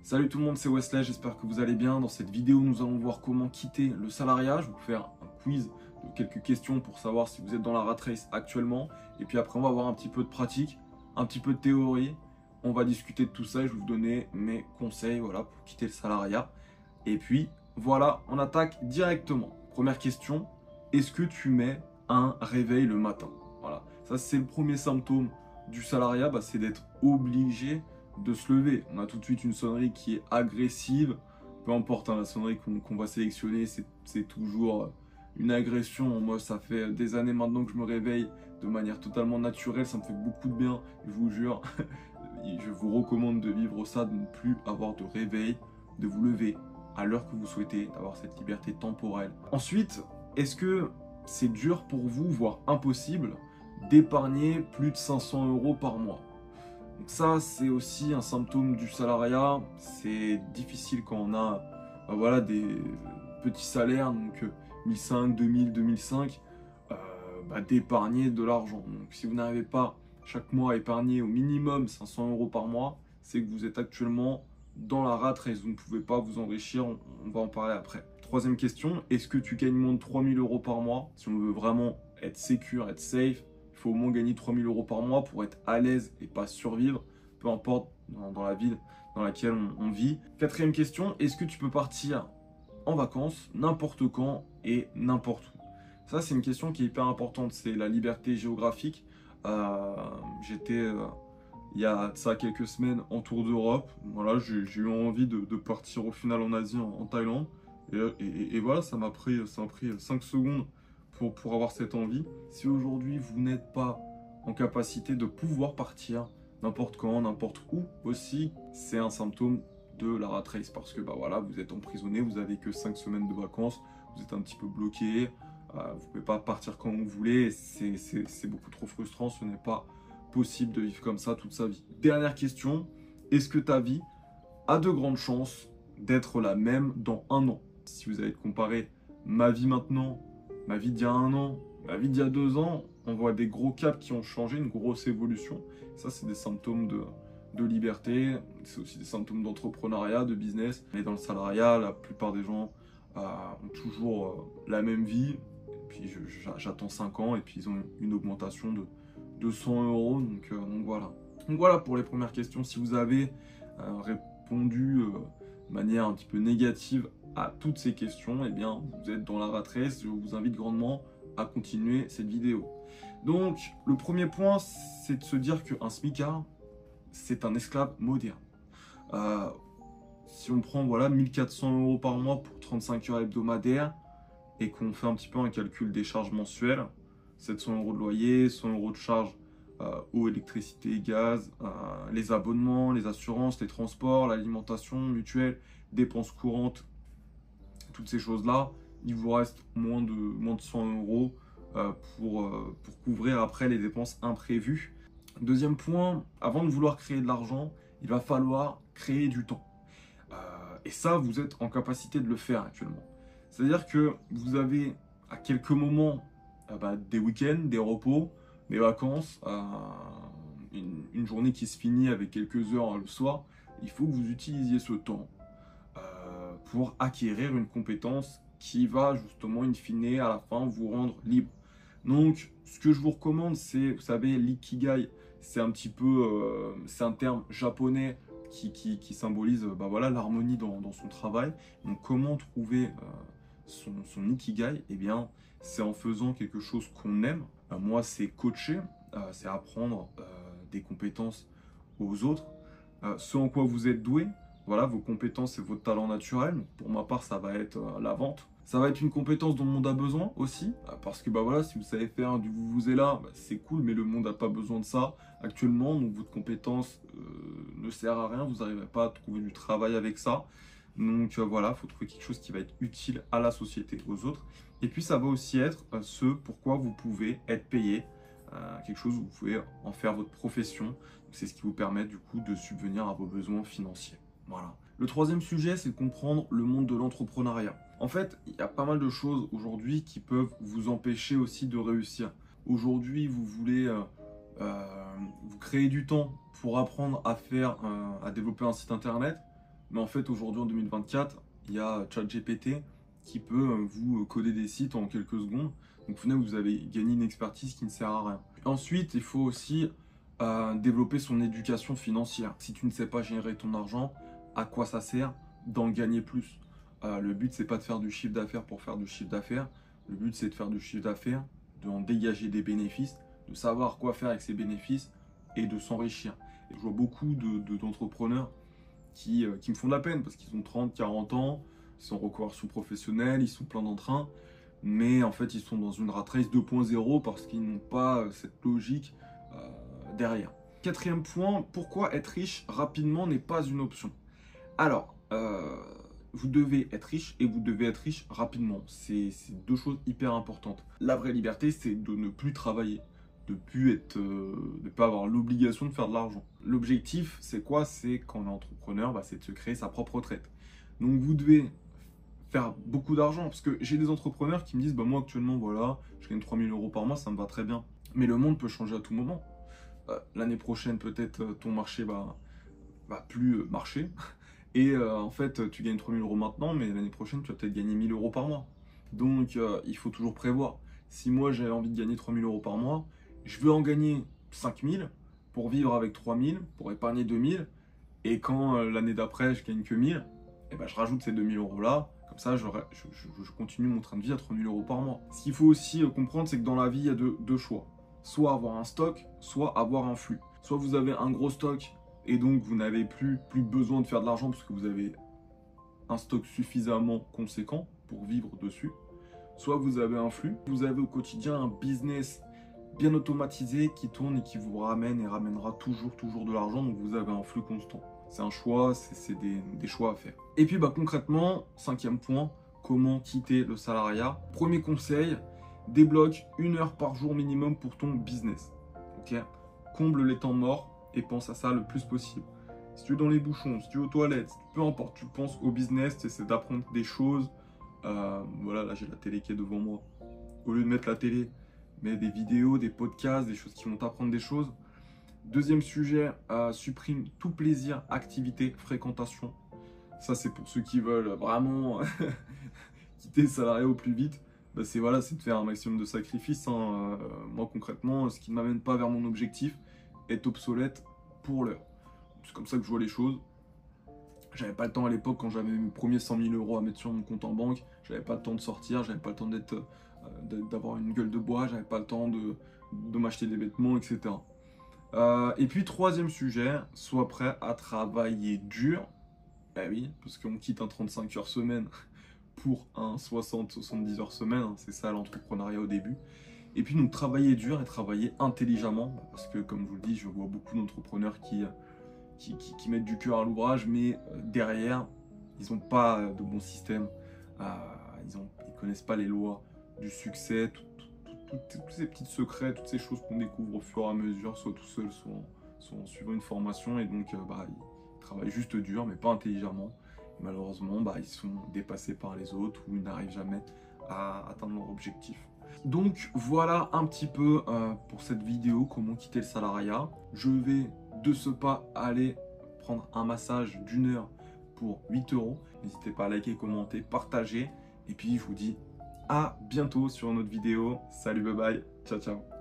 Salut tout le monde, c'est Wesley, j'espère que vous allez bien. Dans cette vidéo, nous allons voir comment quitter le salariat. Je vais vous faire un quiz de quelques questions pour savoir si vous êtes dans la rat race actuellement. Et puis après, on va voir un petit peu de pratique, un petit peu de théorie. On va discuter de tout ça et je vais vous donner mes conseils voilà, pour quitter le salariat. Et puis, voilà, on attaque directement. Première question, est-ce que tu mets un réveil le matin? Voilà, ça c'est le premier symptôme du salariat, c'est d'être obligé de se lever. On a tout de suite une sonnerie qui est agressive, peu importe la sonnerie qu'on va sélectionner, c'est toujours une agression. Moi, ça fait des années maintenant que je me réveille de manière totalement naturelle, ça me fait beaucoup de bien, je vous jure. Je vous recommande de vivre ça, de ne plus avoir de réveil, de vous lever à l'heure que vous souhaitez, d'avoir cette liberté temporelle. Ensuite, est-ce que c'est dur pour vous, voire impossible, d'épargner plus de 500 € par mois? Donc ça, c'est aussi un symptôme du salariat. C'est difficile quand on a voilà, des petits salaires, donc 1005, 2000, 2005, d'épargner de l'argent. Donc si vous n'arrivez pas chaque mois à épargner au minimum 500 € par mois, c'est que vous êtes actuellement dans la rat race. Vous ne pouvez pas vous enrichir, on va en parler après. Troisième question, est-ce que tu gagnes moins de 3000 € par mois? Si on veut vraiment être secure, être safe, il faut au moins gagner 3000 € par mois pour être à l'aise et pas survivre, peu importe dans la ville dans laquelle on vit. Quatrième question, est-ce que tu peux partir en vacances n'importe quand et n'importe où? Ça, c'est une question qui est hyper importante, c'est la liberté géographique. J'étais, il y a ça quelques semaines, en tour d'Europe. Voilà, j'ai eu envie de partir au final en Asie, en Thaïlande. Et voilà, ça m'a pris 5 secondes pour avoir cette envie. Si aujourd'hui vous n'êtes pas en capacité de pouvoir partir n'importe quand, n'importe où aussi, c'est un symptôme de la rat race parce que voilà, vous êtes emprisonné, vous avez que 5 semaines de vacances, vous êtes un petit peu bloqué, vous ne pouvez pas partir quand vous voulez, c'est beaucoup trop frustrant, ce n'est pas possible de vivre comme ça toute sa vie. Dernière question, est-ce que ta vie a de grandes chances d'être la même dans un an? Si vous allez comparer ma vie maintenant, ma vie d'il y a un an, ma vie d'il y a 2 ans, on voit des gros caps qui ont changé, une grosse évolution. Ça, c'est des symptômes de liberté, c'est aussi des symptômes d'entrepreneuriat, de business. Mais dans le salariat, la plupart des gens ont toujours la même vie. Et puis j'attends 5 ans et puis ils ont une augmentation de 200 €. Donc voilà. Donc voilà pour les premières questions. Si vous avez répondu de manière un petit peu négative à toutes ces questions, eh bien vous êtes dans la rat race. Je vous invite grandement à continuer cette vidéo. Donc le premier point, c'est de se dire qu'un smicard, c'est un esclave moderne. Si on prend 1400 € par mois pour 35 heures hebdomadaires et qu'on fait un petit peu un calcul des charges mensuelles, 700 € de loyer, 100 € de charges eau, électricité, gaz, les abonnements, les assurances, les transports, l'alimentation, mutuelle, dépenses courantes, toutes ces choses-là, il vous reste moins de 100 € pour couvrir après les dépenses imprévues. Deuxième point, avant de vouloir créer de l'argent, il va falloir créer du temps. Et ça, vous êtes en capacité de le faire actuellement. C'est-à-dire que vous avez à quelques moments des week-ends, des repos, des vacances, une journée qui se finit avec quelques heures le soir. Il faut que vous utilisiez ce temps pour acquérir une compétence qui va justement, in fine, à la fin, vous rendre libre. Donc, ce que je vous recommande, c'est, vous savez, l'ikigai, c'est un petit peu, c'est un terme japonais qui symbolise l'harmonie dans son travail. Donc, comment trouver son ikigai? Eh bien, c'est en faisant quelque chose qu'on aime. Moi, c'est coacher, c'est apprendre des compétences aux autres, ce en quoi vous êtes doué. Voilà, vos compétences et votre talent naturel. Pour ma part, ça va être la vente. Ça va être une compétence dont le monde a besoin aussi, parce que si vous savez faire du vous et là, c'est cool, mais le monde n'a pas besoin de ça actuellement, donc votre compétence ne sert à rien, vous n'arriverez pas à trouver du travail avec ça. Donc voilà, il faut trouver quelque chose qui va être utile à la société, aux autres. Et puis ça va aussi être ce pourquoi vous pouvez être payé, quelque chose où vous pouvez en faire votre profession. C'est ce qui vous permet du coup de subvenir à vos besoins financiers. Voilà. Le troisième sujet, c'est de comprendre le monde de l'entrepreneuriat. En fait, il y a pas mal de choses aujourd'hui qui peuvent vous empêcher aussi de réussir. Aujourd'hui, vous voulez vous créer du temps pour apprendre à développer un site internet. Mais en fait, aujourd'hui, en 2024, il y a ChatGPT qui peut vous coder des sites en quelques secondes. Donc, au final, vous avez gagné une expertise qui ne sert à rien. Ensuite, il faut aussi développer son éducation financière. Si tu ne sais pas gérer ton argent, à quoi ça sert d'en gagner plus? Le but, c'est pas de faire du chiffre d'affaires pour faire du chiffre d'affaires. Le but, c'est de faire du chiffre d'affaires, d'en dégager des bénéfices, de savoir quoi faire avec ces bénéfices et de s'enrichir. Et je vois beaucoup d'entrepreneurs qui me font de la peine parce qu'ils ont 30, 40 ans, ils sont en reconversion professionnelle, ils sont plein d'entrain, mais en fait, ils sont dans une rat race 2.0 parce qu'ils n'ont pas cette logique derrière. Quatrième point, pourquoi être riche rapidement n'est pas une option? Alors, vous devez être riche et vous devez être riche rapidement. C'est deux choses hyper importantes. La vraie liberté, c'est de ne plus travailler, de pas avoir l'obligation de faire de l'argent. L'objectif, c'est quoi? C'est quand on est entrepreneur, c'est de se créer sa propre retraite. Donc vous devez faire beaucoup d'argent, parce que j'ai des entrepreneurs qui me disent, moi actuellement, voilà, je gagne 3 000 € par mois, ça me va très bien. Mais le monde peut changer à tout moment. L'année prochaine, peut-être, ton marché va plus marcher. Et en fait, tu gagnes 3 000 € maintenant, mais l'année prochaine, tu vas peut-être gagner 1 000 € par mois. Donc, il faut toujours prévoir. Si moi, j'ai envie de gagner 3 000 € par mois, je veux en gagner 5 000 pour vivre avec 3 000, pour épargner 2 000. Et quand l'année d'après, je gagne que 1 000, et je rajoute ces 2 000 € là. Comme ça, je continue mon train de vie à 3 000 € par mois. Ce qu'il faut aussi comprendre, c'est que dans la vie, il y a deux choix. Soit avoir un stock, soit avoir un flux. Soit vous avez un gros stock et donc vous n'avez plus besoin de faire de l'argent parce que vous avez un stock suffisamment conséquent pour vivre dessus. Soit vous avez un flux, vous avez au quotidien un business bien automatisé qui tourne et qui vous ramène et ramènera toujours de l'argent, donc vous avez un flux constant. C'est un choix, c'est des choix à faire. Et puis concrètement, cinquième point, comment quitter le salariat? Premier conseil, débloque 1 heure par jour minimum pour ton business. Ok? Comble les temps morts et pense à ça le plus possible. Si tu es dans les bouchons, si tu es aux toilettes, peu importe, tu penses au business, tu essaies d'apprendre des choses. Voilà, là j'ai la télé qui est devant moi. Au lieu de mettre la télé, mets des vidéos, des podcasts, des choses qui vont t'apprendre des choses. Deuxième sujet, supprime tout plaisir, activité, fréquentation. Ça, c'est pour ceux qui veulent vraiment quitter le salariat au plus vite. C'est de faire un maximum de sacrifices. Moi, concrètement, ce qui ne m'amène pas vers mon objectif est obsolète pour l'heure. C'est comme ça que je vois les choses. J'avais pas le temps à l'époque, quand j'avais mes premiers 100 000 € à mettre sur mon compte en banque. J'avais pas le temps de sortir, j'avais pas le temps d'avoir une gueule de bois, j'avais pas le temps de m'acheter des vêtements, etc. Et puis, troisième sujet, sois prêt à travailler dur. Oui, parce qu'on quitte un 35 heures semaine pour un 60-70 heures semaine. C'est ça l'entrepreneuriat au début. Et puis, donc, travailler dur et travailler intelligemment. Parce que, comme je vous le dis, je vois beaucoup d'entrepreneurs qui mettent du cœur à l'ouvrage, mais derrière, ils n'ont pas de bon système. Ils connaissent pas les lois du succès, tous ces petits secrets, toutes ces choses qu'on découvre au fur et à mesure, soit tout seul, soit en suivant une formation. Et donc, ils travaillent juste dur, mais pas intelligemment. Et malheureusement, ils sont dépassés par les autres ou ils n'arrivent jamais à atteindre leur objectif. Donc, voilà un petit peu pour cette vidéo, comment quitter le salariat. Je vais de ce pas aller prendre un massage d'1 heure pour 8 €. N'hésitez pas à liker, commenter, partager. Et puis, je vous dis à bientôt sur une autre vidéo. Salut, bye bye, ciao, ciao.